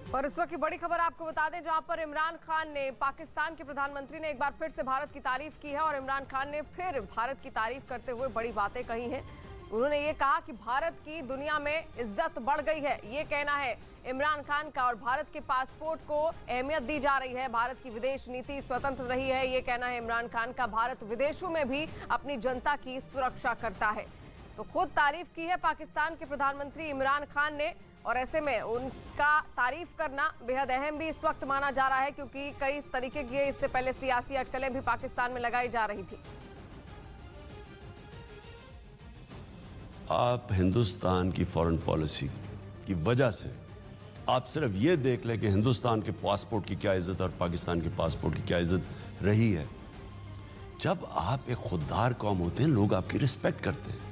और इस वक्त की बड़ी खबर आपको बता दें, जहां पर इमरान खान ने, पाकिस्तान के प्रधानमंत्री ने एक बार फिर से भारत की तारीफ की है और इमरान खान ने फिर भारत की तारीफ करते हुए बड़ी बातें कही हैं। उन्होंने ये कहा कि भारत की दुनिया में इज्जत बढ़ गई है, ये कहना है इमरान खान का। और भारत के पासपोर्ट को अहमियत दी जा रही है, भारत की विदेश नीति स्वतंत्र रही है, ये कहना है इमरान खान का। भारत विदेशों में भी अपनी जनता की सुरक्षा करता है। तो खुद तारीफ की है पाकिस्तान के प्रधानमंत्री इमरान खान ने, और ऐसे में उनका तारीफ करना बेहद अहम भी इस वक्त माना जा रहा है, क्योंकि कई तरीके की इससे पहले सियासी अटकलें भी पाकिस्तान में लगाई जा रही थी। आप हिंदुस्तान की फॉरेन पॉलिसी की वजह से आप सिर्फ ये देख लें कि हिंदुस्तान के पासपोर्ट की क्या इज्जत और पाकिस्तान के पासपोर्ट की क्या इज्जत रही है। जब आप एक खुददार कौम होते हैं, लोग आपकी रिस्पेक्ट करते हैं।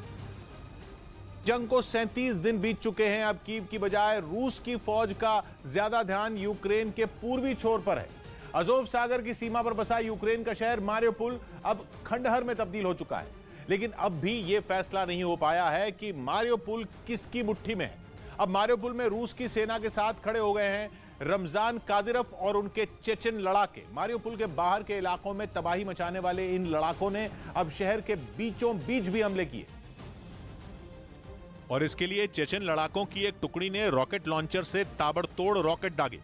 जंग को 37 दिन बीत चुके हैं। अब कीव की बजाय रूस की फौज का ज्यादा ध्यान यूक्रेन के पूर्वी छोर पर है। अजोव सागर की सीमा पर बसा यूक्रेन का शहर मारियोपोल अब खंडहर में तब्दील हो चुका है, लेकिन अब भी यह फैसला नहीं हो पाया है कि मारियोपोल किसकी मुट्ठी में है। अब मारियोपोल में रूस की सेना के साथ खड़े हो गए हैं रमजान कादिरोव और उनके चेचन लड़ाके। मारियोपोल के बाहर के इलाकों में तबाही मचाने वाले इन लड़ाकों ने अब शहर के बीचों बीच भी हमले किए, और इसके लिए चेचन लड़ाकों की एक टुकड़ी ने रॉकेट लॉन्चर से ताबड़तोड़ रॉकेट दागे।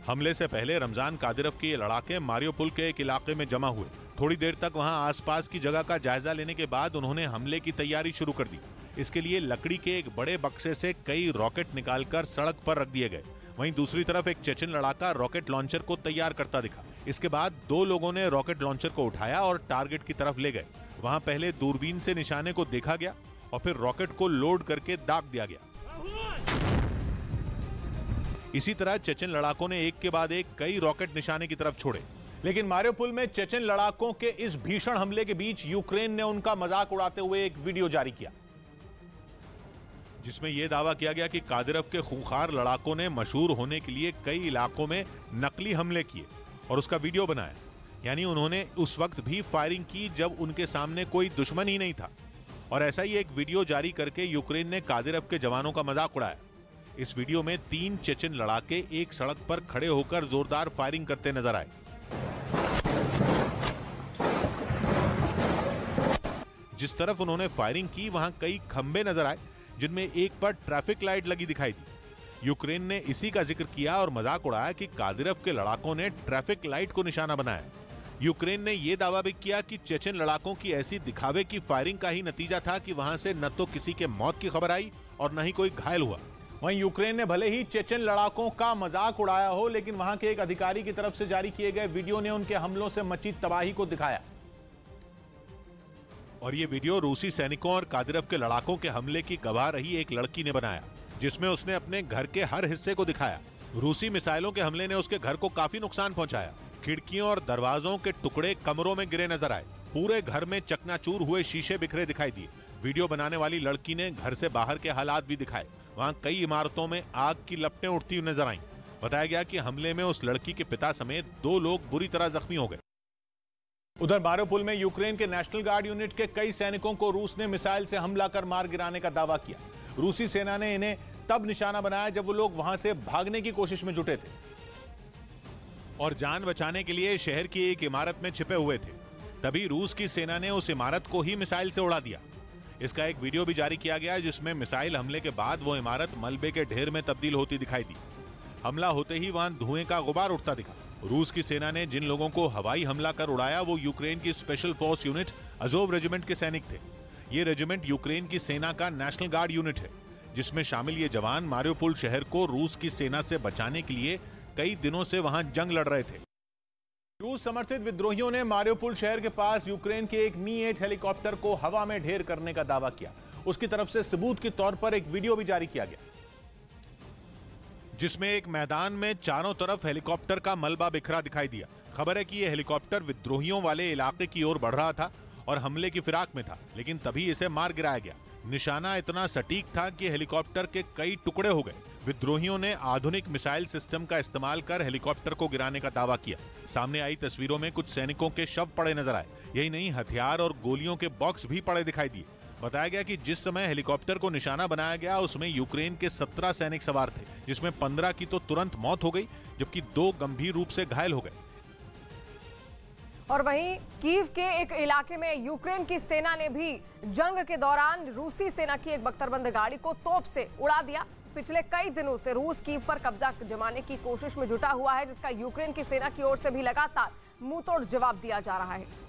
हमले से पहले रमजान कादिरोव के ये लड़ाके मारियोपोल के एक इलाके में जमा हुए। थोड़ी देर तक वहां आसपास की जगह का जायजा लेने के बाद उन्होंने हमले की तैयारी शुरू कर दी। इसके लिए लकड़ी के एक बड़े बक्से से कई रॉकेट निकालकर सड़क पर रख दिए गए। वहीं दूसरी तरफ एक चेचन लड़ाका रॉकेट लॉन्चर को तैयार करता दिखा। इसके बाद दो लोगों ने रॉकेट लॉन्चर को उठाया और टारगेट की तरफ ले गए। वहां पहले दूरबीन से निशाने को देखा गया और फिर रॉकेट को लोड करके दाग दिया गया। इसी तरह चेचन लड़ाकों ने एक के बाद एक कई रॉकेट निशाने की तरफ छोड़े। लेकिन मारियोपोल में चेचन लड़ाकों के इस भीषण हमले के बीच यूक्रेन ने उनका मजाक उड़ाते हुए एक वीडियो जारी किया, जिसमें यह दावा किया गया कि कादिरोव के खूंखार लड़ाकों ने मशहूर होने के लिए कई इलाकों में नकली हमले किए और उसका वीडियो बनाया। यानी उन्होंने उस वक्त भी फायरिंग की जब उनके सामने कोई दुश्मन ही नहीं था। और ऐसा ही एक वीडियो जारी करके यूक्रेन ने कादिरोव के जवानों का मजाक उड़ाया। इस वीडियो में 3 चेचन लड़ाके एक सड़क पर खड़े होकर जोरदार फायरिंग करते नजर आए। जिस तरफ उन्होंने फायरिंग की वहां कई खंबे नजर आए, जिनमें एक पर ट्रैफिक लाइट लगी दिखाई दी। यूक्रेन ने इसी का जिक्र किया और मजाक उड़ाया कि कादिरोव के लड़ाकों ने ट्रैफिक लाइट को निशाना बनाया। यूक्रेन ने यह दावा भी किया कि चेचन लड़ाकों की ऐसी दिखावे की फायरिंग का ही नतीजा था कि वहां से न तो किसी के मौत की खबर आई और न ही कोई घायल हुआ। वहीं यूक्रेन ने भले ही चेचन लड़ाकों का मजाक उड़ाया हो, लेकिन वहां के एक अधिकारी की तरफ से जारी किए गए वीडियो ने उनके हमलों से मची तबाही को दिखाया। और ये वीडियो रूसी सैनिकों और कादिरोव के लड़ाकों के हमले की गवाह रही एक लड़की ने बनाया, जिसमें उसने अपने घर के हर हिस्से को दिखाया। रूसी मिसाइलों के हमले ने उसके घर को काफी नुकसान पहुंचाया। खिड़कियों और दरवाजों के टुकड़े कमरों में गिरे नजर आए। पूरे घर में चकनाचूर हुए शीशे बिखरे दिखाई दिए। वीडियो बनाने वाली लड़की ने घर से बाहर के हालात भी दिखाए। वहां कई इमारतों में आग की लपटें उठती हुई नजर आईं। बताया गया कि हमले में उस लड़की के पिता समेत 2 लोग बुरी तरह जख्मी हो गए। उधर मारियोपोल में यूक्रेन के नेशनल गार्ड यूनिट के कई सैनिकों को रूस ने मिसाइल से हमला कर मार गिराने का दावा किया। रूसी सेना ने इन्हें तब निशाना बनाया जब वो लोग वहां से भागने की कोशिश में जुटे थे और जान बचाने के लिए शहर की एक इमारत में छिपे हुए थे। तभी रूस की सेना ने उस इमारत को ही मिसाइल से उड़ा दिया। इसका एक वीडियो भी जारी किया गया, जिसमें मिसाइल हमले के बाद वो इमारत मलबे के ढेर में तब्दील होती दिखाई दी। हमला होते ही वहां धुएं का गुबार उठता दिखा। रूस की सेना ने जिन लोगों को हवाई हमला कर उड़ाया वो यूक्रेन की special force unit Azov regiment के सैनिक थे। ये रेजिमेंट यूक्रेन की सेना का नेशनल गार्ड यूनिट है, जिसमें शामिल ये जवान मारियोपोल शहर को रूस की सेना से बचाने के लिए कई दिनों से वहां जंग लड़ रहे थे। रूस समर्थित विद्रोहियों ने मारियोपोल शहर के पास यूक्रेन के एक मी-8 हेलीकॉप्टर को हवा में ढेर करने का दावा किया। उसकी तरफ से सबूत के तौर पर एक वीडियो भी जारी किया गया, जिसमें एक मैदान में चारों तरफ हेलीकॉप्टर का मलबा बिखरा दिखाई दिया। खबर है कि यह हेलीकॉप्टर विद्रोहियों वाले इलाके की ओर बढ़ रहा था और हमले की फिराक में था, लेकिन तभी इसे मार गिराया गया। निशाना इतना सटीक था कि हेलीकॉप्टर के कई टुकड़े हो गए। विद्रोहियों ने आधुनिक मिसाइल सिस्टम का इस्तेमाल कर हेलीकॉप्टर को गिराने का दावा किया। सामने आई तस्वीरों में कुछ सैनिकों के शव पड़े नजर आए। यही नहीं, हथियार और गोलियों के बॉक्स भी पड़े दिखाई दिए। बताया गया कि जिस समय हेलीकॉप्टर को निशाना बनाया गया उसमें यूक्रेन के 17 सैनिक सवार थे, जिसमें 15 की तो तुरंत मौत हो गई जबकि 2 गंभीर रूप से घायल हो गए। और वहीं कीव के एक इलाके में यूक्रेन की सेना ने भी जंग के दौरान रूसी सेना की एक बख्तरबंद गाड़ी को तोप से उड़ा दिया। पिछले कई दिनों से रूस कीव पर कब्जा जमाने की कोशिश में जुटा हुआ है, जिसका यूक्रेन की सेना की ओर से भी लगातार मुंहतोड़ जवाब दिया जा रहा है।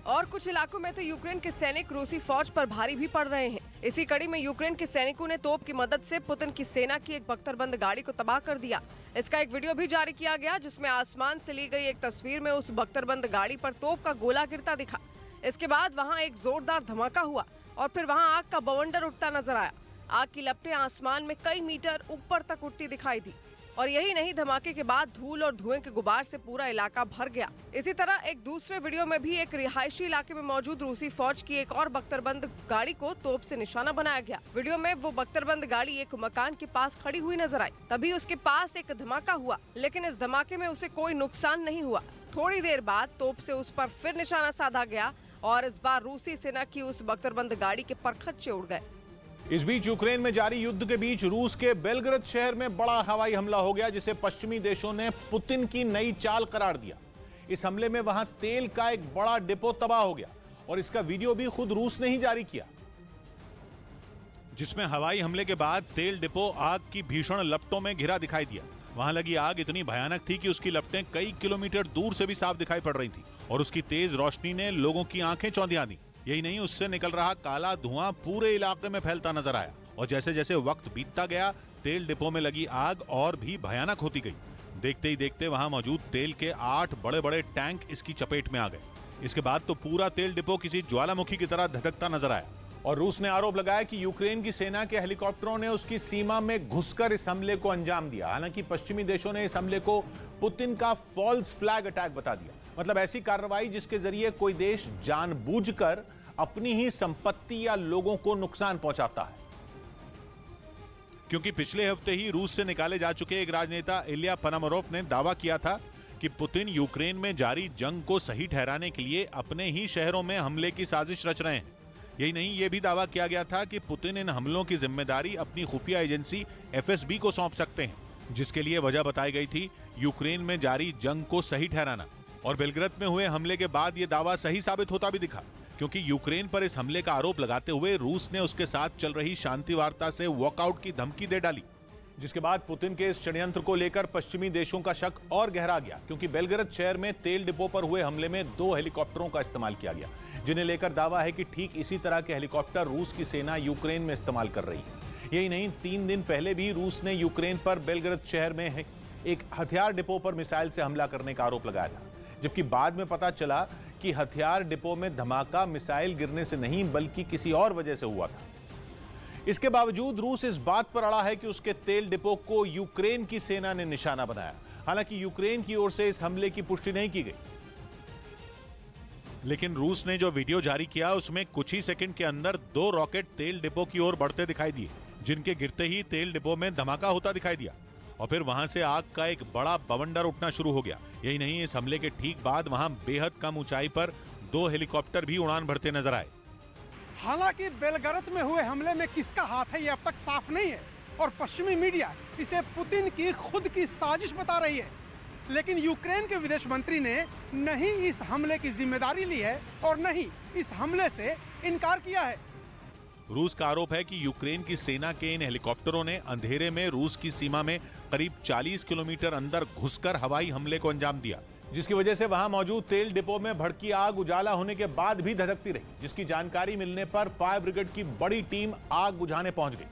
और कुछ इलाकों में तो यूक्रेन के सैनिक रूसी फौज पर भारी भी पड़ रहे हैं। इसी कड़ी में यूक्रेन के सैनिकों ने तोप की मदद से पुतिन की सेना की एक बख्तरबंद गाड़ी को तबाह कर दिया। इसका एक वीडियो भी जारी किया गया जिसमें आसमान से ली गई एक तस्वीर में उस बख्तरबंद गाड़ी पर तोप का गोला गिरता दिखा। इसके बाद वहां एक जोरदार धमाका हुआ और फिर वहां आग का बवंडर उठता नजर आया। आग की लपटें आसमान में कई मीटर ऊपर तक उठती दिखाई दी और यही नहीं, धमाके के बाद धूल और धुएं के गुबार से पूरा इलाका भर गया। इसी तरह एक दूसरे वीडियो में भी एक रिहायशी इलाके में मौजूद रूसी फौज की एक और बख्तरबंद गाड़ी को तोप से निशाना बनाया गया। वीडियो में वो बख्तरबंद गाड़ी एक मकान के पास खड़ी हुई नजर आई। तभी उसके पास एक धमाका हुआ, लेकिन इस धमाके में उसे कोई नुकसान नहीं हुआ। थोड़ी देर बाद तोप से उस पर फिर निशाना साधा गया और इस बार रूसी सेना की उस बख्तरबंद गाड़ी के परखच्चे उड़ गए। इस बीच यूक्रेन में जारी युद्ध के बीच रूस के बेलग्रद शहर में बड़ा हवाई हमला हो गया, जिसे पश्चिमी देशों ने पुतिन की नई चाल करार दिया। इस हमले में वहां तेल का एक बड़ा डिपो तबाह हो गया और इसका वीडियो भी खुद रूस ने ही जारी किया, जिसमें हवाई हमले के बाद तेल डिपो आग की भीषण लपटों में घिरा दिखाई दिया। वहां लगी आग इतनी भयानक थी कि उसकी लपटें कई किलोमीटर दूर से भी साफ दिखाई पड़ रही थी और उसकी तेज रोशनी ने लोगों की आंखें चौंधिया दी। यही नहीं, उससे निकल रहा काला धुआं पूरे इलाके में फैलता नजर आया और जैसे जैसे वक्त बीतता गया तेल डिपो में लगी आग और भी भयानक होती गई। देखते ही देखते वहां मौजूद तेल के 8 बड़े बड़े टैंक इसकी चपेट में आ गए। इसके बाद तो पूरा तेल डिपो किसी ज्वालामुखी की तरह धधकता नजर आया। और रूस ने आरोप लगाया कि यूक्रेन की सेना के हेलीकॉप्टरों ने उसकी सीमा में घुसकर इस हमले को अंजाम दिया। हालांकि पश्चिमी देशों ने इस हमले को पुतिन का फॉल्स फ्लैग अटैक बता दिया, मतलब ऐसी कार्रवाई जिसके जरिए कोई देश जानबूझकर अपनी ही संपत्ति या लोगों को नुकसान पहुंचाता है। क्योंकि पिछले हफ्ते ही रूस से निकाले जा चुके एक राजनेता इलिया पनामरोव ने दावा किया था कि पुतिन यूक्रेन में जारी जंग को सही ठहराने के लिए अपने ही शहरों में हमले की साजिश रच रहे हैं। यही नहीं, ये भी दावा किया गया था कि पुतिन इन हमलों की जिम्मेदारी अपनी खुफिया एजेंसी FSB को सौंप सकते हैं, जिसके लिए वजह बताई गई थी यूक्रेन में जारी जंग को सही ठहराना। और बेलग्रद में हुए हमले के बाद ये दावा सही साबित होता भी दिखा, क्योंकि यूक्रेन पर इस हमले का आरोप लगाते हुए रूस ने उसके साथ चल रही शांति वार्ता से वॉकआउट की धमकी दे डाली, जिसके बाद पुतिन के इस षड्यंत्र को लेकर पश्चिमी देशों का शक और गहरा गया, क्योंकि बेलग्रद शहर में तेल डिपो पर हुए हमले में 2 हेलीकॉप्टरों का इस्तेमाल किया गया, जिन्हें लेकर दावा है कि ठीक इसी तरह के हेलीकॉप्टर रूस की सेना यूक्रेन में इस्तेमाल कर रही है। यही नहीं, 3 दिन पहले भी रूस ने यूक्रेन पर बेलग्रद शहर में एक हथियार डिपो पर मिसाइल से हमला करने का आरोप लगाया था, जबकि बाद में पता चला कि हथियार डिपो में धमाका मिसाइल गिरने से नहीं बल्कि किसी और वजह से हुआ था। इसके बावजूद रूस इस बात पर अड़ा है कि उसके तेल डिपो को यूक्रेन की सेना ने निशाना बनाया। हालांकि यूक्रेन की ओर से इस हमले की पुष्टि नहीं की गई, लेकिन रूस ने जो वीडियो जारी किया उसमें कुछ ही सेकंड के अंदर 2 रॉकेट तेल डिपो की ओर बढ़ते दिखाई दिए, जिनके गिरते ही तेल डिपो में धमाका होता दिखाई दिया और फिर वहां से आग का एक बड़ा बवंडर उठना शुरू हो गया। यही नहीं, इस हमले के ठीक बाद वहां बेहद कम ऊंचाई पर 2 हेलीकॉप्टर भी उड़ान भरते नजर आए। हालांकि बेलग्रद में हुए हमले में किसका हाथ है ये अब तक साफ नहीं है और पश्चिमी मीडिया इसे पुतिन की खुद की साजिश बता रही है, लेकिन यूक्रेन के विदेश मंत्री ने नहीं इस हमले की जिम्मेदारी ली है और नहीं इस हमले से इनकार किया है। रूस का आरोप है कि यूक्रेन की सेना के इन हेलीकॉप्टरों ने अंधेरे में रूस की सीमा में करीब 40 किलोमीटर अंदर घुसकर हवाई हमले को अंजाम दिया, जिसकी वजह से वहां मौजूद तेल डिपो में भड़की आग उजाला होने के बाद भी धधकती रही, जिसकी जानकारी मिलने पर फायर ब्रिगेड की बड़ी टीम आग बुझाने पहुंच गई,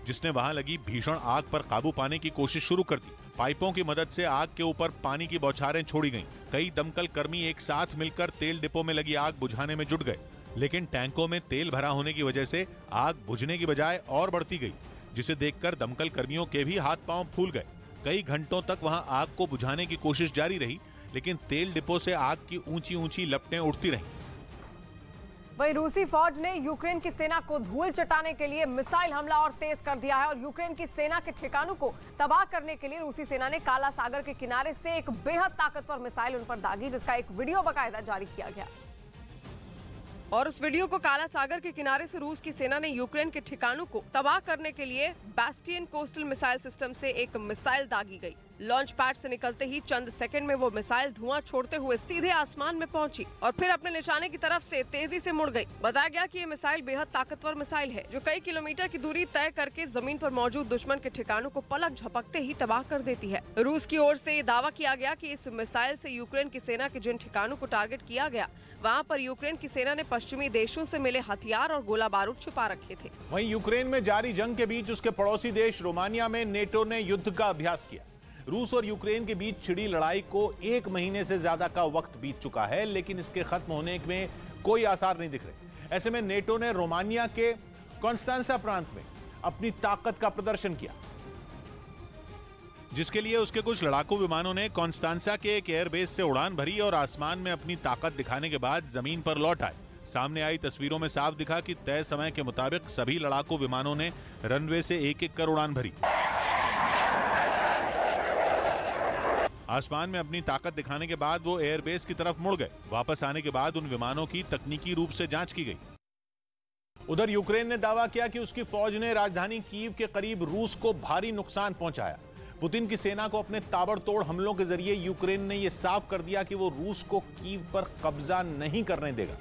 जिसने वहां लगी भीषण आग पर काबू पाने की कोशिश शुरू कर दी। पाइपों की मदद से आग के ऊपर पानी की बौछारें छोड़ी गईं। कई दमकल कर्मी एक साथ मिलकर तेल डिपो में लगी आग बुझाने में जुट गए, लेकिन टैंकों में तेल भरा होने की वजह से आग बुझने की बजाय और बढ़ती गई, जिसे देखकर दमकल कर्मियों के भी हाथ पांव फूल गए। कई घंटों तक वहां आग को बुझाने की कोशिश जारी रही, लेकिन तेल डिपो से आग की ऊंची ऊंची लपटें उठती रहीं। वहीं रूसी फौज ने यूक्रेन की सेना को धूल चटाने के लिए मिसाइल हमला और तेज कर दिया है और यूक्रेन की सेना के ठिकानों को तबाह करने के लिए रूसी सेना ने काला सागर के किनारे से एक बेहद ताकतवर मिसाइल उन पर दागी, जिसका एक वीडियो बाकायदा जारी किया गया। और उस वीडियो को काला सागर के किनारे से रूस की सेना ने यूक्रेन के ठिकानों को तबाह करने के लिए बैस्टियन कोस्टल मिसाइल सिस्टम से एक मिसाइल दागी गई। लॉन्च पैड से निकलते ही चंद सेकंड में वो मिसाइल धुआं छोड़ते हुए सीधे आसमान में पहुंची और फिर अपने निशाने की तरफ से तेजी से मुड़ गई। बताया गया कि ये मिसाइल बेहद ताकतवर मिसाइल है जो कई किलोमीटर की दूरी तय करके जमीन पर मौजूद दुश्मन के ठिकानों को पलक झपकते ही तबाह कर देती है। रूस की ओर से ये दावा किया गया कि इस मिसाइल से यूक्रेन की सेना के जिन ठिकानों को टारगेट किया गया वहाँ पर यूक्रेन की सेना ने पश्चिमी देशों से मिले हथियार और गोला बारूद छुपा रखे थे। वहीं यूक्रेन में जारी जंग के बीच उसके पड़ोसी देश रोमानिया में नेटो ने युद्ध का अभ्यास किया। रूस और यूक्रेन के बीच छिड़ी लड़ाई को 1 महीने से ज्यादा का वक्त बीत चुका है, लेकिन इसके खत्म होने में कोई आसार नहीं दिख रहे। ऐसे में नेटो ने रोमानिया के कॉन्स्टेंसा प्रांत में अपनी ताकत का प्रदर्शन किया, जिसके लिए उसके कुछ लड़ाकू विमानों ने कॉन्स्टेंसा के एक एयरबेस से उड़ान भरी और आसमान में अपनी ताकत दिखाने के बाद जमीन पर लौट आए। सामने आई तस्वीरों में साफ दिखा कि तय समय के मुताबिक सभी लड़ाकू विमानों ने रनवे से एक-एक कर उड़ान भरी। आसमान में अपनी ताकत दिखाने के बाद वो एयरबेस की तरफ मुड़ गए। वापस आने के बाद उन विमानों की तकनीकी रूप से जांच की गई। उधर यूक्रेन ने दावा किया कि उसकी फौज ने राजधानी कीव के करीब रूस को भारी नुकसान पहुंचाया। पुतिन की सेना को अपने ताबड़तोड़ हमलों के जरिए यूक्रेन ने यह साफ कर दिया कि वो रूस को कीव पर कब्जा नहीं करने देगा।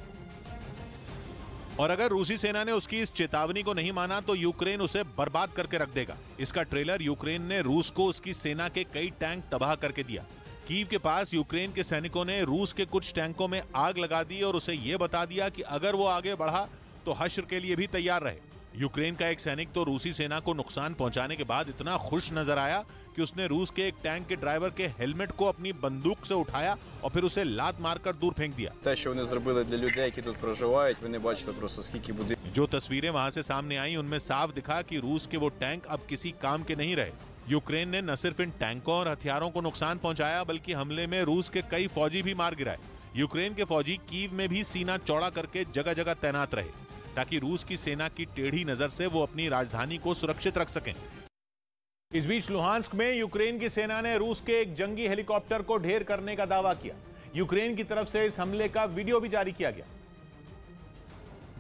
और अगर रूसी सेना ने उसकी इस चेतावनी को नहीं माना तो यूक्रेन उसे बर्बाद करके रख देगा। इसका ट्रेलर यूक्रेन ने रूस को उसकी सेना के कई टैंक तबाह करके दिया। कीव के पास यूक्रेन के सैनिकों ने रूस के कुछ टैंकों में आग लगा दी और उसे यह बता दिया कि अगर वो आगे बढ़ा तो हश्र के लिए भी तैयार रहे। यूक्रेन का एक सैनिक तो रूसी सेना को नुकसान पहुंचाने के बाद इतना खुश नजर आया कि उसने रूस के एक टैंक के ड्राइवर के हेलमेट को अपनी बंदूक से उठाया और फिर उसे लात मारकर दूर फेंक दिया। जो तस्वीरें वहां से सामने आई उनमें साफ दिखा कि रूस के वो टैंक अब किसी काम के नहीं रहे। यूक्रेन ने न सिर्फ इन टैंकों और हथियारों को नुकसान पहुंचाया बल्कि हमले में रूस के कई फौजी भी मार गिराए। यूक्रेन के फौजी कीव में भी सीना चौड़ा करके जगह जगह तैनात रहे ताकि रूस की सेना की टेढ़ी नजर से वो अपनी राजधानी को सुरक्षित रख सकें। इस बीच लुहांस्क में यूक्रेन की सेना ने रूस के एक जंगी हेलीकॉप्टर को ढेर करने का दावा किया। यूक्रेन की तरफ से इस हमले का वीडियो भी जारी किया गया,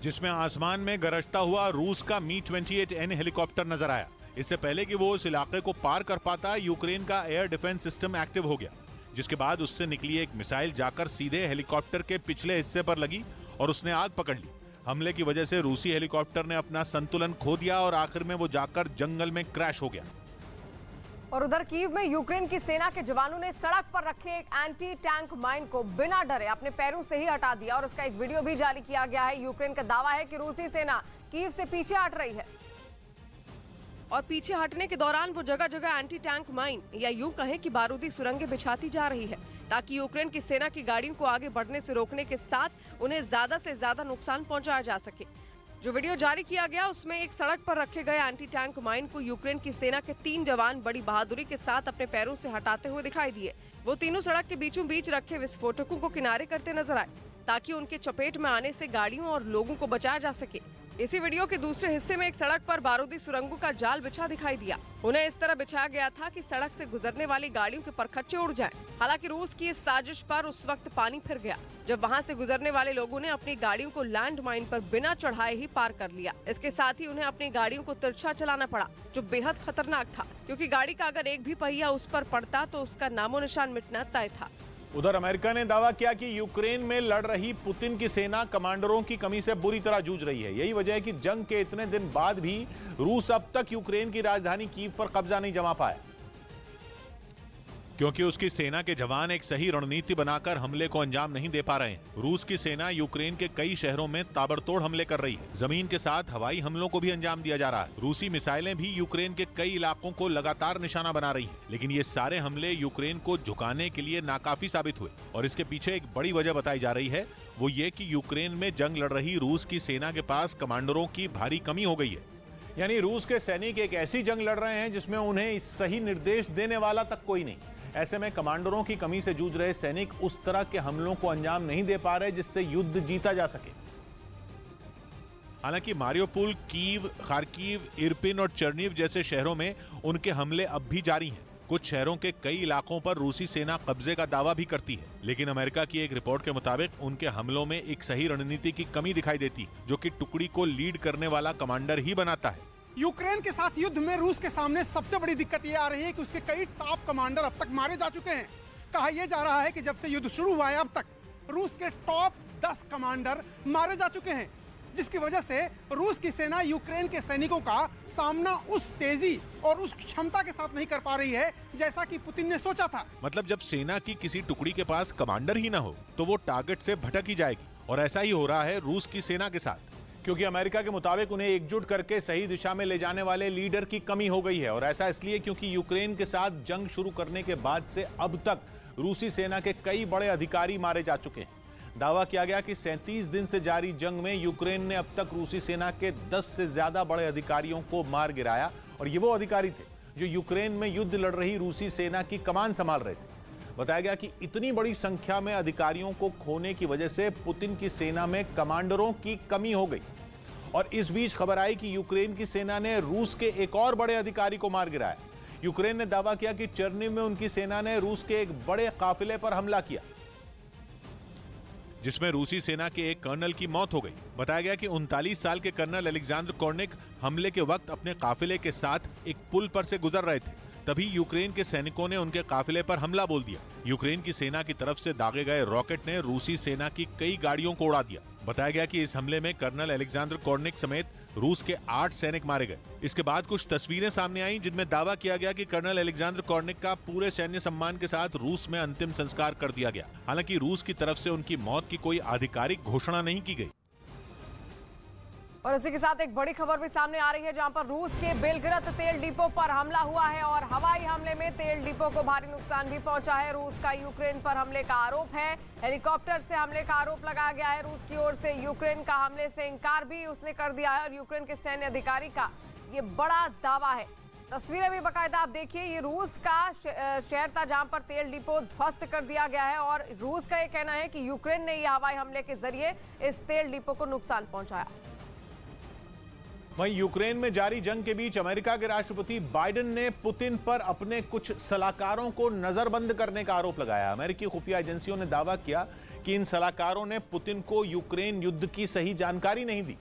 जिसमें आसमान में गरजता हुआ रूस का Mi-28N हेलीकॉप्टर नजर आया। इससे पहले कि वो उस इलाके को पार कर पाता, यूक्रेन का एयर डिफेंस सिस्टम एक्टिव हो गया, जिसके बाद उससे निकली एक मिसाइल जाकर सीधे हेलीकॉप्टर के पिछले हिस्से पर लगी और उसने आग पकड़ ली। हमले की वजह से रूसी हेलीकॉप्टर ने अपना संतुलन खो दिया और आखिर में वो जाकर जंगल में क्रैश हो गया। और उधर कीव में यूक्रेन की सेना के जवानों ने सड़क पर रखे एक एंटी टैंक माइन को बिना डरे अपने पैरों से ही हटा दिया और उसका एक वीडियो भी जारी किया गया है। यूक्रेन का दावा है कि रूसी सेना कीव से पीछे हट रही है और पीछे हटने के दौरान वो जगह जगह एंटी टैंक माइन या यूं कहें कि बारूदी सुरंगें बिछाती जा रही है ताकि यूक्रेन की सेना की गाड़ियों को आगे बढ़ने से रोकने के साथ उन्हें ज्यादा से ज्यादा नुकसान पहुंचाया जा सके। जो वीडियो जारी किया गया उसमें एक सड़क पर रखे गए एंटी टैंक माइन को यूक्रेन की सेना के 3 जवान बड़ी बहादुरी के साथ अपने पैरों से हटाते हुए दिखाई दिए। वो तीनों सड़क के बीचों बीच रखे विस्फोटकों को किनारे करते नजर आए ताकि उनके चपेट में आने से गाड़ियों और लोगों को बचाया जा सके। इसी वीडियो के दूसरे हिस्से में एक सड़क पर बारूदी सुरंगों का जाल बिछा दिखाई दिया। उन्हें इस तरह बिछाया गया था कि सड़क से गुजरने वाली गाड़ियों के परखच्चे उड़ जाएं। हालांकि रूस की इस साजिश पर उस वक्त पानी फिर गया जब वहां से गुजरने वाले लोगों ने अपनी गाड़ियों को लैंड माइन पर बिना चढ़ाए ही पार कर लिया। इसके साथ ही उन्हें अपनी गाड़ियों को तिरछा चलाना पड़ा जो बेहद खतरनाक था, क्योंकि गाड़ी का अगर एक भी पहिया उस पर पड़ता तो उसका नामो निशान मिटना तय था। उधर अमेरिका ने दावा किया कि यूक्रेन में लड़ रही पुतिन की सेना कमांडरों की कमी से बुरी तरह जूझ रही है। यही वजह है कि जंग के इतने दिन बाद भी रूस अब तक यूक्रेन की राजधानी कीव पर कब्जा नहीं जमा पाया, क्योंकि उसकी सेना के जवान एक सही रणनीति बनाकर हमले को अंजाम नहीं दे पा रहे हैं। रूस की सेना यूक्रेन के कई शहरों में ताबड़तोड़ हमले कर रही है। जमीन के साथ हवाई हमलों को भी अंजाम दिया जा रहा है। रूसी मिसाइलें भी यूक्रेन के कई इलाकों को लगातार निशाना बना रही हैं। लेकिन ये सारे हमले यूक्रेन को झुकाने के लिए नाकाफी साबित हुए और इसके पीछे एक बड़ी वजह बताई जा रही है, वो ये कि यूक्रेन में जंग लड़ रही रूस की सेना के पास कमांडरों की भारी कमी हो गई है। यानी रूस के सैनिक एक ऐसी जंग लड़ रहे हैं जिसमें उन्हें सही निर्देश देने वाला तक कोई नहीं। ऐसे में कमांडरों की कमी से जूझ रहे सैनिक उस तरह के हमलों को अंजाम नहीं दे पा रहे जिससे युद्ध जीता जा सके। हालांकि मारियोपोल, कीव, खार्किव, इरपिन और चर्निव जैसे शहरों में उनके हमले अब भी जारी हैं। कुछ शहरों के कई इलाकों पर रूसी सेना कब्जे का दावा भी करती है, लेकिन अमेरिका की एक रिपोर्ट के मुताबिक उनके हमलों में एक सही रणनीति की कमी दिखाई देती, जो कि टुकड़ी को लीड करने वाला कमांडर ही बनाता है। यूक्रेन के साथ युद्ध में रूस के सामने सबसे बड़ी दिक्कत ये आ रही है कि उसके कई टॉप कमांडर अब तक मारे जा चुके हैं। कहा यह जा रहा है कि जब से युद्ध शुरू हुआ है अब तक रूस के टॉप 10 कमांडर मारे जा चुके हैं, जिसकी वजह से रूस की सेना यूक्रेन के सैनिकों का सामना उस तेजी और उस क्षमता के साथ नहीं कर पा रही है जैसा कि पुतिन ने सोचा था। मतलब जब सेना की किसी टुकड़ी के पास कमांडर ही ना हो तो वो टारगेट से भटक ही जाएगी, और ऐसा ही हो रहा है रूस की सेना के साथ, क्योंकि अमेरिका के मुताबिक उन्हें एकजुट करके सही दिशा में ले जाने वाले लीडर की कमी हो गई है। और ऐसा इसलिए क्योंकि यूक्रेन के साथ जंग शुरू करने के बाद से अब तक रूसी सेना के कई बड़े अधिकारी मारे जा चुके हैं। दावा किया गया कि 37 दिन से जारी जंग में यूक्रेन ने अब तक रूसी सेना के 10 से ज्यादा बड़े अधिकारियों को मार गिराया, और ये वो अधिकारी थे जो यूक्रेन में युद्ध लड़ रही रूसी सेना की कमान संभाल रहे थे। बताया गया कि इतनी बड़ी संख्या में अधिकारियों को खोने की वजह से पुतिन की सेना में कमांडरों की कमी हो गई। और इस बीच खबर आई कि यूक्रेन की सेना ने रूस के एक और बड़े अधिकारी को मार गिराया। यूक्रेन ने दावा किया कि चर्निव में उनकी सेना ने रूस के एक बड़े काफिले पर हमला किया, जिसमें रूसी सेना के एक कर्नल की मौत हो गई। बताया गया कि 39 साल के कर्नल अलेक्जेंडर कोर्निक हमले के वक्त अपने काफिले के साथ एक पुल पर से गुजर रहे थे, तभी यूक्रेन के सैनिकों ने उनके काफिले पर हमला बोल दिया। यूक्रेन की सेना की तरफ से दागे गए रॉकेट ने रूसी सेना की कई गाड़ियों को उड़ा दिया। बताया गया कि इस हमले में कर्नल अलेक्जेंडर कोर्निक समेत रूस के 8 सैनिक मारे गए। इसके बाद कुछ तस्वीरें सामने आईं जिनमें दावा किया गया कि कर्नल अलेक्जेंडर कोर्निक का पूरे सैन्य सम्मान के साथ रूस में अंतिम संस्कार कर दिया गया। हालांकि रूस की तरफ से उनकी मौत की कोई आधिकारिक घोषणा नहीं की गई। और इसी के साथ एक बड़ी खबर भी सामने आ रही है, जहां पर रूस के बेलग्रद तेल डिपो पर हमला हुआ है और हवाई हमले में तेल डिपो को भारी नुकसान भी पहुंचा है। रूस का यूक्रेन पर हमले का आरोप है, हेलीकॉप्टर से हमले का आरोप लगाया गया है। रूस की ओर से यूक्रेन का हमले से इंकार भी उसने कर दिया है और यूक्रेन के सैन्य अधिकारी का ये बड़ा दावा है। तस्वीरें भी बाकायदा आप देखिए, ये रूस का शहर था जहां पर तेल डिपो ध्वस्त कर दिया गया है और रूस का ये कहना है कि यूक्रेन ने ये हवाई हमले के जरिए इस तेल डिपो को नुकसान पहुंचाया। वहीं यूक्रेन में जारी जंग के बीच अमेरिका के राष्ट्रपति बाइडेन ने पुतिन पर अपने कुछ सलाहकारों को नजरबंद करने का आरोप लगाया। अमेरिकी खुफिया एजेंसियों ने दावा किया कि इन सलाहकारों ने पुतिन को यूक्रेन युद्ध की सही जानकारी नहीं दी,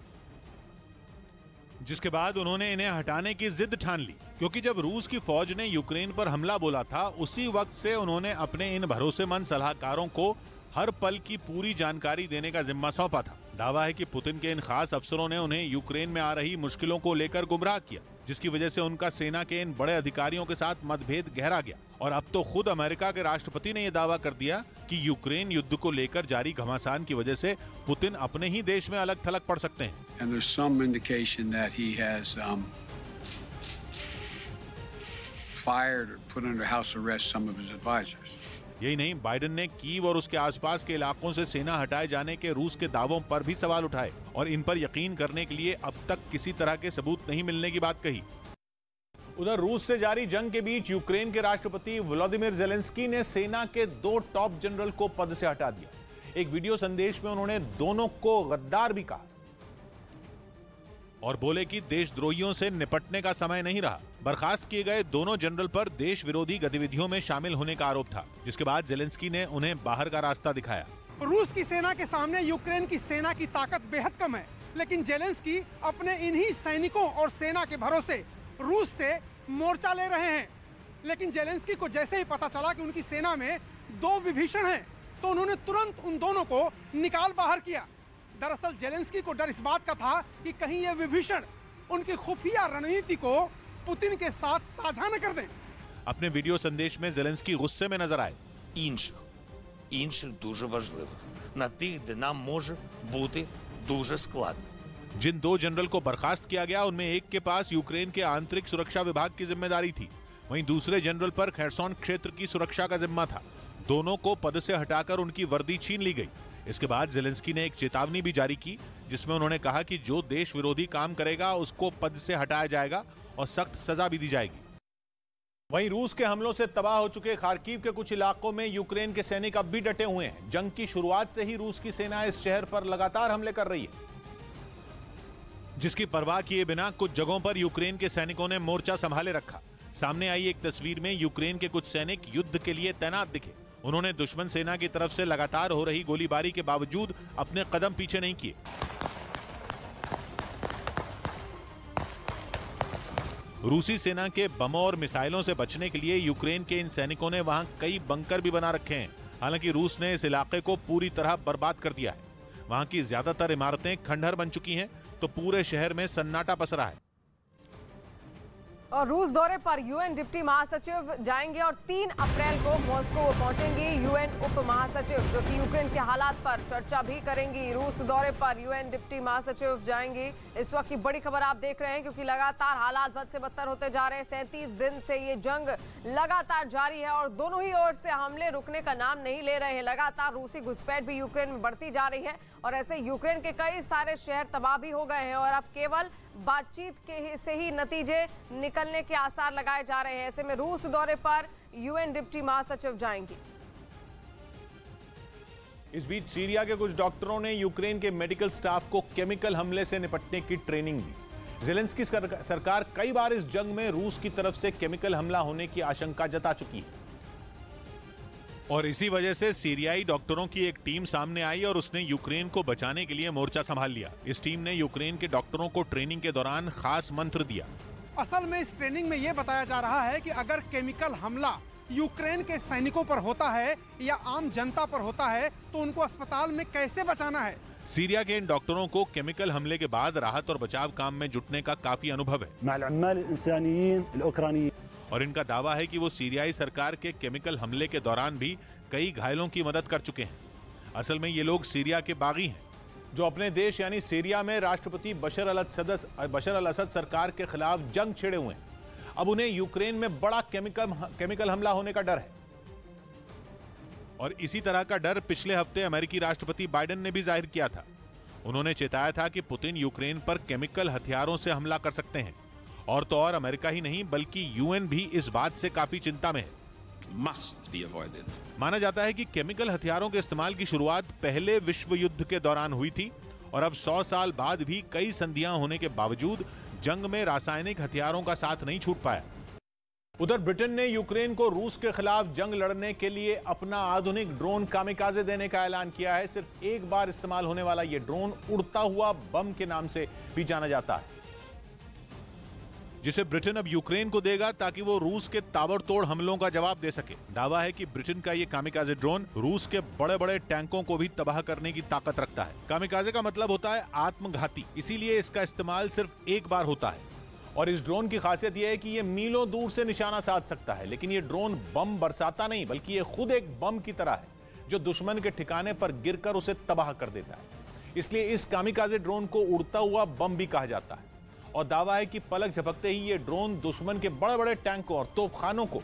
जिसके बाद उन्होंने इन्हें हटाने की जिद ठान ली, क्योंकि जब रूस की फौज ने यूक्रेन पर हमला बोला था उसी वक्त से उन्होंने अपने इन भरोसेमंद सलाहकारों को हर पल की पूरी जानकारी देने का जिम्मा सौंपा था। दावा है कि पुतिन के इन खास अफसरों ने उन्हें यूक्रेन में आ रही मुश्किलों को लेकर गुमराह किया, जिसकी वजह से उनका सेना के इन बड़े अधिकारियों के साथ मतभेद गहरा गया। और अब तो खुद अमेरिका के राष्ट्रपति ने यह दावा कर दिया कि यूक्रेन युद्ध को लेकर जारी घमासान की वजह से पुतिन अपने ही देश में अलग थलग पड़ सकते हैं। And there's some indication that he has fired or put under house arrest some of his advisors. यही नहीं, बाइडेन ने कीव और उसके आसपास के इलाकों से सेना हटाए जाने के रूस के दावों पर भी सवाल उठाए और इन पर यकीन करने के लिए अब तक किसी तरह के सबूत नहीं मिलने की बात कही। उधर रूस से जारी जंग के बीच यूक्रेन के राष्ट्रपति व्लादिमीर ज़ेलेंस्की ने सेना के 2 टॉप जनरल को पद से हटा दिया। एक वीडियो संदेश में उन्होंने दोनों को गद्दार भी कहा और बोले कि देशद्रोहियों से निपटने का समय नहीं रहा। बर्खास्त किए गए दोनों जनरल पर देश विरोधी गतिविधियों में शामिल होने का आरोप था, जिसके बाद ज़ेलेंस्की ने उन्हें बाहर का रास्ता दिखाया। रूस की सेना के सामने यूक्रेन की सेना की ताकत बेहद कम है, लेकिन ज़ेलेंस्की अपने इन्हीं सैनिकों और सेना के भरोसे रूस से मोर्चा ले रहे हैं। लेकिन ज़ेलेंस्की को जैसे ही पता चला कि उनकी सेना में 2 विभीषण हैं, तो उन्होंने तुरंत उन दोनों को निकाल बाहर किया। दरअसल ज़ेलेंस्की को डर इस बात का था कि कहीं ये विभीषण उनकी खुफिया रणनीति को पुतिन के साथ साझा न कर दें। अपने वीडियो संदेश में ज़ेलेंस्की गुस्से में नजर आए। інших дуже важливих, на тих, де нам може бути дуже складно। जिन 2 जनरल को बर्खास्त किया गया उनमें एक के पास यूक्रेन के आंतरिक सुरक्षा विभाग की जिम्मेदारी थी, वहीं दूसरे जनरल पर खेरसोन क्षेत्र की सुरक्षा का जिम्मा था। दोनों को पद से हटाकर उनकी वर्दी छीन ली गई। इसके बाद ज़ेलेंस्की ने एक चेतावनी भी जारी की, जिसमें उन्होंने कहा कि जो देश विरोधी काम करेगा उसको पद से हटाया जाएगा और सख्त सजा भी दी जाएगी। वहीं रूस के हमलों से तबाह हो चुके खार्किव के कुछ इलाकों में यूक्रेन के सैनिक अब भी डटे हुए हैं। जंग की शुरुआत से ही रूस की सेना इस शहर पर लगातार हमले कर रही है, जिसकी परवाह किए बिना कुछ जगहों पर यूक्रेन के सैनिकों ने मोर्चा संभाले रखा। सामने आई एक तस्वीर में यूक्रेन के कुछ सैनिक युद्ध के लिए तैनात दिखे। उन्होंने दुश्मन सेना की तरफ से लगातार हो रही गोलीबारी के बावजूद अपने कदम पीछे नहीं किए। रूसी सेना के बमों और मिसाइलों से बचने के लिए यूक्रेन के इन सैनिकों ने वहां कई बंकर भी बना रखे हैं। हालांकि रूस ने इस इलाके को पूरी तरह बर्बाद कर दिया है। वहां की ज्यादातर इमारतें खंडहर बन चुकी हैं, तो पूरे शहर में सन्नाटा पसरा है। और रूस दौरे पर यूएन डिप्टी महासचिव जाएंगे और 3 अप्रैल को मॉस्को पहुंचेंगी यूएन उप महासचिव, जो कि यूक्रेन के हालात पर चर्चा भी करेंगी। रूस दौरे पर यूएन डिप्टी महासचिव जाएंगी। इस वक्त की बड़ी खबर आप देख रहे हैं, क्योंकि लगातार हालात बद से बदतर होते जा रहे हैं। 37 दिन से ये जंग लगातार जारी है और दोनों ही ओर से हमले रुकने का नाम नहीं ले रहे हैं। लगातार रूसी घुसपैठ भी यूक्रेन में बढ़ती जा रही है और ऐसे यूक्रेन के कई सारे शहर तबाह भी हो गए हैं और अब केवल बातचीत के से ही नतीजे निकलने के आसार लगाए जा रहे हैं। ऐसे में रूस दौरे पर यूएन डिप्टी महासचिव जाएंगी। इस बीच सीरिया के कुछ डॉक्टरों ने यूक्रेन के मेडिकल स्टाफ को केमिकल हमले से निपटने की ट्रेनिंग दी। ज़ेलेंस्की सरकार कई बार इस जंग में रूस की तरफ से केमिकल हमला होने की आशंका जता चुकी है और इसी वजह से सीरियाई डॉक्टरों की एक टीम सामने आई और उसने यूक्रेन को बचाने के लिए मोर्चा संभाल लिया। इस टीम ने यूक्रेन के डॉक्टरों को ट्रेनिंग के दौरान खास मंत्र दिया। असल में इस ट्रेनिंग में ये बताया जा रहा है कि अगर केमिकल हमला यूक्रेन के सैनिकों पर होता है या आम जनता पर होता है तो उनको अस्पताल में कैसे बचाना है। सीरिया के इन डॉक्टरों को केमिकल हमले के बाद राहत और बचाव काम में जुटने का काफी अनुभव है और इनका दावा है कि वो सीरियाई सरकार के केमिकल हमले के दौरान भी कई घायलों की मदद कर चुके हैं। असल में ये लोग सीरिया के बागी हैं, जो अपने देश यानी सीरिया में राष्ट्रपति बशर अल असद सरकार के खिलाफ जंग छेड़े हुए हैं। अब उन्हें यूक्रेन में बड़ा केमिकल हमला होने का डर है और इसी तरह का डर पिछले हफ्ते अमेरिकी राष्ट्रपति बाइडेन ने भी जाहिर किया था। उन्होंने चेताया था कि पुतिन यूक्रेन पर केमिकल हथियारों से हमला कर सकते हैं और तो और अमेरिका ही नहीं बल्कि यूएन भी इस बात से काफी चिंता में है। Must be avoided. माना जाता है कि केमिकल हथियारों के इस्तेमाल की शुरुआत पहले विश्व युद्ध के दौरान हुई थी और अब 100 साल बाद भी कई संधियां होने के बावजूद जंग में रासायनिक हथियारों का साथ नहीं छूट पाया। उधर ब्रिटेन ने यूक्रेन को रूस के खिलाफ जंग लड़ने के लिए अपना आधुनिक ड्रोन कामिकाजे देने का ऐलान किया है। सिर्फ एक बार इस्तेमाल होने वाला यह ड्रोन उड़ता हुआ बम के नाम से भी जाना जाता है, जिसे ब्रिटेन अब यूक्रेन को देगा ताकि वो रूस के ताबड़तोड़ हमलों का जवाब दे सके। दावा है कि ब्रिटेन का ये कामिकाजे ड्रोन रूस के बड़े बड़े टैंकों को भी तबाह करने की ताकत रखता है। कामिकाजे का मतलब होता है आत्मघाती, इसीलिए इसका इस्तेमाल सिर्फ एक बार होता है। और इस ड्रोन की खासियत यह है कि यह मीलों दूर से निशाना साध सकता है, लेकिन यह ड्रोन बम बरसाता नहीं बल्कि यह खुद एक बम की तरह है जो दुश्मन के ठिकाने पर गिरकर उसे तबाह कर देता है। इसलिए इस कामिकाजे ड्रोन को उड़ता हुआ बम भी कहा जाता है और दावा है कि पलक झपकते ही यह ड्रोन दुश्मन के बड़े बड़े टैंकों और तोपखानों को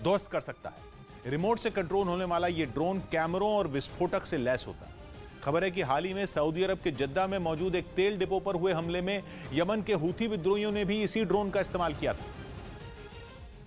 ध्वस्त कर सकता है। रिमोट से कंट्रोल होने वाला यह ड्रोन कैमरों और विस्फोटक से लैस होता है। खबर है कि हाल ही में सऊदी अरब के जद्दा में मौजूद एक तेल डिपो पर हुए हमले में यमन के हूथी विद्रोहियों ने भी इसी ड्रोन का इस्तेमाल किया था।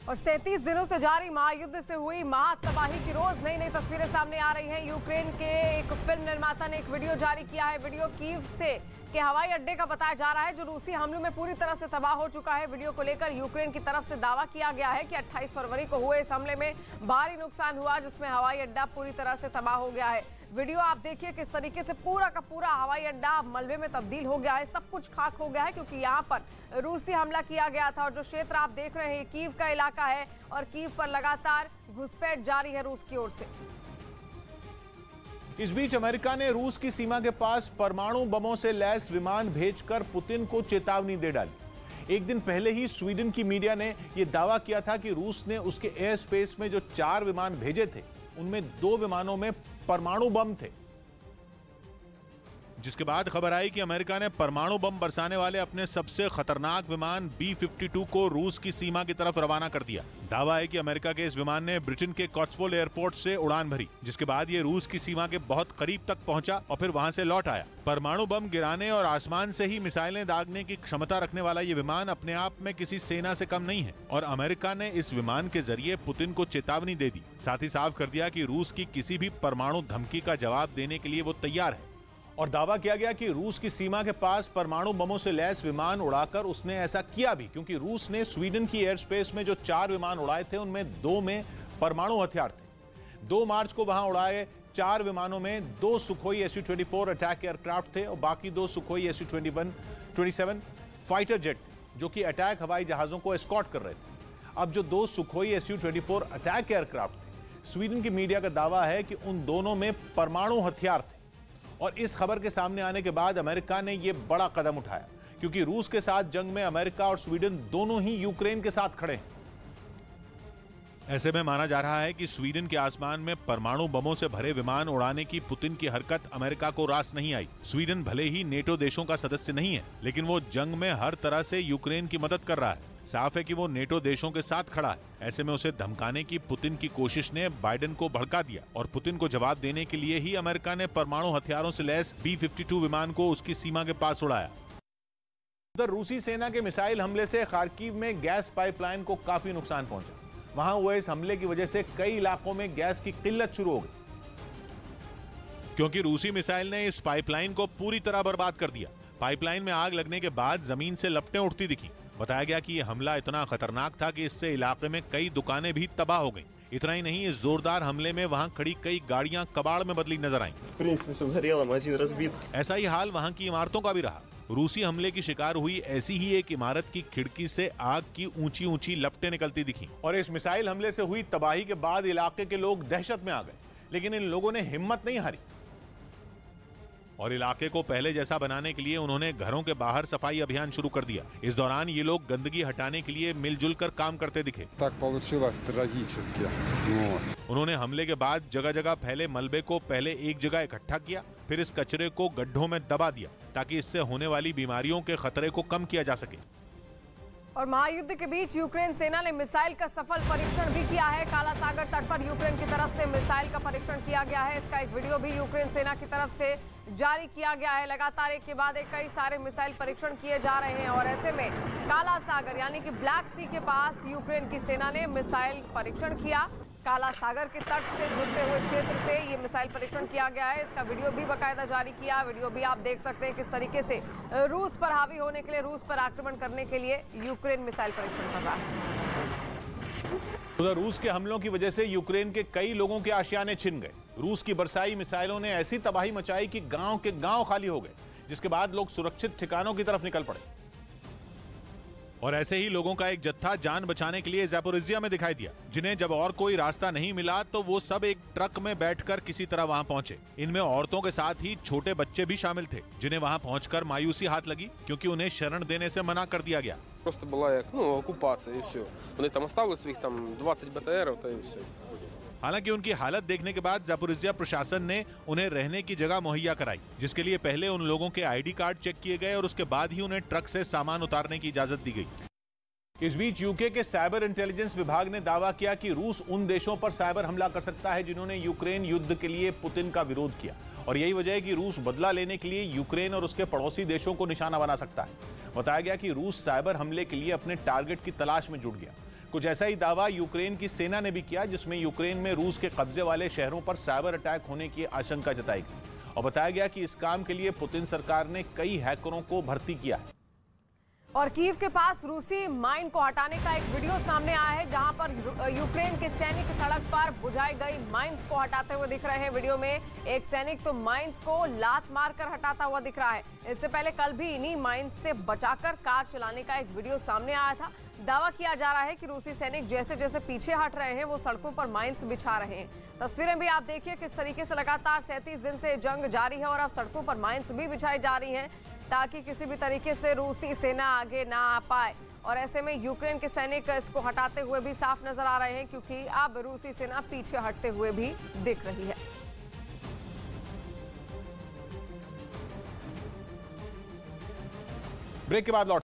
और 37 दिनों से जारी महायुद्ध से हुई महातबाही की रोज नई नई तस्वीरें सामने आ रही हैं। यूक्रेन के एक फिल्म निर्माता ने एक वीडियो जारी किया है। वीडियो कीव से के हवाई अड्डे का बताया जा रहा है, जो रूसी हमलों में पूरी तरह से तबाह हो चुका है। वीडियो को लेकर यूक्रेन की तरफ से दावा किया गया है कि 28 फरवरी को हुए इस हमले में भारी नुकसान हुआ, जिसमें हवाई अड्डा पूरी तरह से तबाह हो गया है। वीडियो आप देखिए किस तरीके से पूरा का पूरा हवाई अड्डा मलबे में तब्दील हो गया है, सब कुछ खाक हो गया है, क्योंकि यहाँ पर रूसी हमला किया गया था। और जो क्षेत्र आप देख रहे हैं कीव का इलाका है और कीव पर लगातार घुसपैठ जारी है रूस की ओर से। इस बीच अमेरिका ने रूस की सीमा के पास परमाणु बमों से लैस विमान भेजकर पुतिन को चेतावनी दे डाली। एक दिन पहले ही स्वीडन की मीडिया ने यह दावा किया था कि रूस ने उसके एयर स्पेस में जो 4 विमान भेजे थे उनमें 2 विमानों में परमाणु बम थे, जिसके बाद खबर आई कि अमेरिका ने परमाणु बम बरसाने वाले अपने सबसे खतरनाक विमान B-52 को रूस की सीमा की तरफ रवाना कर दिया। दावा है कि अमेरिका के इस विमान ने ब्रिटेन के कॉट्सवोल्ड एयरपोर्ट से उड़ान भरी, जिसके बाद ये रूस की सीमा के बहुत करीब तक पहुंचा और फिर वहां से लौट आया। परमाणु बम गिराने और आसमान से ही मिसाइलें दागने की क्षमता रखने वाला ये विमान अपने आप में किसी सेना से कम नहीं है और अमेरिका ने इस विमान के जरिए पुतिन को चेतावनी दे दी। साथ ही साफ कर दिया कि रूस की किसी भी परमाणु धमकी का जवाब देने के लिए वो तैयार है और दावा किया गया कि रूस की सीमा के पास परमाणु बमों से लैस विमान उड़ाकर उसने ऐसा किया भी, क्योंकि रूस ने स्वीडन की एयर स्पेस में जो 4 विमान उड़ाए थे उनमें 2 में परमाणु हथियार थे। 2 मार्च को वहां उड़ाए 4 विमानों में 2 सुखोई Su-24 अटैक एयरक्राफ्ट थे और बाकी 2 सुखोई Su-27 फाइटर जेट जो कि अटैक हवाई जहाजों को एस्कॉर्ट कर रहे थे। अब जो 2 सुखोई Su-24 अटैक एयरक्राफ्ट थे, स्वीडन की मीडिया का दावा है कि उन दोनों में परमाणु हथियार थे। और इस खबर के सामने आने के बाद अमेरिका ने यह बड़ा कदम उठाया, क्योंकि रूस के साथ जंग में अमेरिका और स्वीडन दोनों ही यूक्रेन के साथ खड़े हैं। ऐसे में माना जा रहा है कि स्वीडन के आसमान में परमाणु बमों से भरे विमान उड़ाने की पुतिन की हरकत अमेरिका को रास नहीं आई। स्वीडन भले ही नेटो देशों का सदस्य नहीं है, लेकिन वो जंग में हर तरह से यूक्रेन की मदद कर रहा है। साफ है कि वो नेटो देशों के साथ खड़ा है। ऐसे में उसे धमकाने की पुतिन की कोशिश ने बाइडेन को भड़का दिया और पुतिन को जवाब देने के लिए ही अमेरिका ने परमाणु हथियारों से लैस B-52 विमान को उसकी सीमा के पास उड़ाया। उधर रूसी सेना के मिसाइल हमले से खार्किव में गैस पाइपलाइन को काफी नुकसान पहुंचा। वहां हुए इस हमले की वजह से कई इलाकों में गैस की किल्लत शुरू हो गई, क्योंकि रूसी मिसाइल ने इस पाइपलाइन को पूरी तरह बर्बाद कर दिया। पाइपलाइन में आग लगने के बाद जमीन से लपटें उठती दिखी। बताया गया कि यह हमला इतना खतरनाक था कि इससे इलाके में कई दुकानें भी तबाह हो गईं। इतना ही नहीं, इस जोरदार हमले में वहां खड़ी कई गाड़ियां कबाड़ में बदली नजर आईं। ऐसा ही हाल वहां की इमारतों का भी रहा। रूसी हमले की शिकार हुई ऐसी ही एक इमारत की खिड़की से आग की ऊंची ऊंची लपटें निकलती दिखी। और इस मिसाइल हमले से हुई तबाही के बाद इलाके के लोग दहशत में आ गए, लेकिन इन लोगों ने हिम्मत नहीं हारी और इलाके को पहले जैसा बनाने के लिए उन्होंने घरों के बाहर सफाई अभियान शुरू कर दिया। इस दौरान ये लोग गंदगी हटाने के लिए मिलजुल कर काम करते दिखे। उन्होंने हमले के बाद जगह जगह फैले मलबे को पहले एक जगह इकट्ठा किया, फिर इस कचरे को गड्ढों में दबा दिया ताकि इससे होने वाली बीमारियों के खतरे को कम किया जा सके। और महायुद्ध के बीच यूक्रेन सेना ने मिसाइल का सफल परीक्षण भी किया है। काला सागर तट पर यूक्रेन की तरफ से मिसाइल का परीक्षण किया गया है। इसका एक वीडियो भी यूक्रेन सेना की तरफ से जारी किया गया है। लगातार एक के बाद एक कई सारे मिसाइल परीक्षण किए जा रहे हैं और ऐसे में काला सागर यानी कि ब्लैक सी के पास यूक्रेन की सेना ने मिसाइल परीक्षण किया। काला सागर के तट से जुड़ते हुए क्षेत्र से ये मिसाइल परीक्षण किया गया है। इसका वीडियो भी बाकायदा जारी किया। वीडियो भी आप देख सकते हैं किस तरीके से रूस पर हावी होने के लिए, रूस पर आक्रमण करने के लिए यूक्रेन मिसाइल परीक्षण कर रहा है। उधर रूस के हमलों की वजह से यूक्रेन के कई लोगों के आशियाने छिन गए। रूस की बरसाई मिसाइलों ने ऐसी तबाही मचाई कि गांव के गांव खाली हो गए, जिसके बाद लोग सुरक्षित ठिकानों की तरफ निकल पड़े। और ऐसे ही लोगों का एक जत्था जान बचाने के लिए ज़ैपोरिज़िया में दिखाई दिया, जिन्हें जब और कोई रास्ता नहीं मिला तो वो सब एक ट्रक में बैठकर किसी तरह वहां पहुंचे। इनमें औरतों के साथ ही छोटे बच्चे भी शामिल थे, जिन्हें वहां पहुंचकर मायूसी हाथ लगी क्योंकि उन्हें शरण देने से मना कर दिया गया। Просто была оккупация и все. Вони там осталось своих там 20 БТРов, то и все. हालांकि उनकी हालत देखने के बाद ज़ैपोरिज़िया प्रशासन ने उन्हें रहने की जगह मुहैया कराई, जिसके लिए पहले उन लोगों के आईडी कार्ड चेक किए गए और उसके बाद ही उन्हें ट्रक से सामान उतारने की इजाजत दी गई। इस बीच यूके के साइबर इंटेलिजेंस विभाग ने दावा किया कि रूस उन देशों पर साइबर हमला कर सकता है जिन्होंने यूक्रेन युद्ध के लिए पुतिन का विरोध किया, और यही वजह है कि रूस बदला लेने के लिए यूक्रेन और उसके पड़ोसी देशों को निशाना बना सकता है। बताया गया कि रूस साइबर हमले के लिए अपने टारगेट की तलाश में जुट गया। कुछ ऐसा ही दावा यूक्रेन की सेना ने भी किया, जिसमें यूक्रेन में रूस के कब्जे वाले शहरों पर साइबर अटैक होने की आशंका जताई गई और बताया गया कि इस काम के लिए पुतिन सरकार ने कई हैकरों को भर्ती किया है। और कीव के पास रूसी माइन को हटाने का एक वीडियो सामने आया है, जहां पर यूक्रेन के सैनिक सड़क पर बुझाई गई माइंस को हटाते हुए दिख रहे हैं। वीडियो में एक सैनिक तो माइंस को लात मारकर हटाता हुआ दिख रहा है। इससे पहले कल भी इन्हीं माइंस से बचाकर कार चलाने का एक वीडियो सामने आया था। दावा किया जा रहा है कि रूसी सैनिक जैसे जैसे पीछे हट रहे हैं वो सड़कों पर माइंस बिछा रहे हैं। तस्वीरें भी आप देखिए किस तरीके से लगातार 37 दिन से जंग जारी है और अब सड़कों पर माइंस भी बिछाई जा रही हैं ताकि किसी भी तरीके से रूसी सेना आगे ना आ पाए। और ऐसे में यूक्रेन के सैनिक इसको हटाते हुए भी साफ नजर आ रहे हैं, क्योंकि अब रूसी सेना पीछे हटते हुए भी दिख रही है। ब्रेक के बाद लौट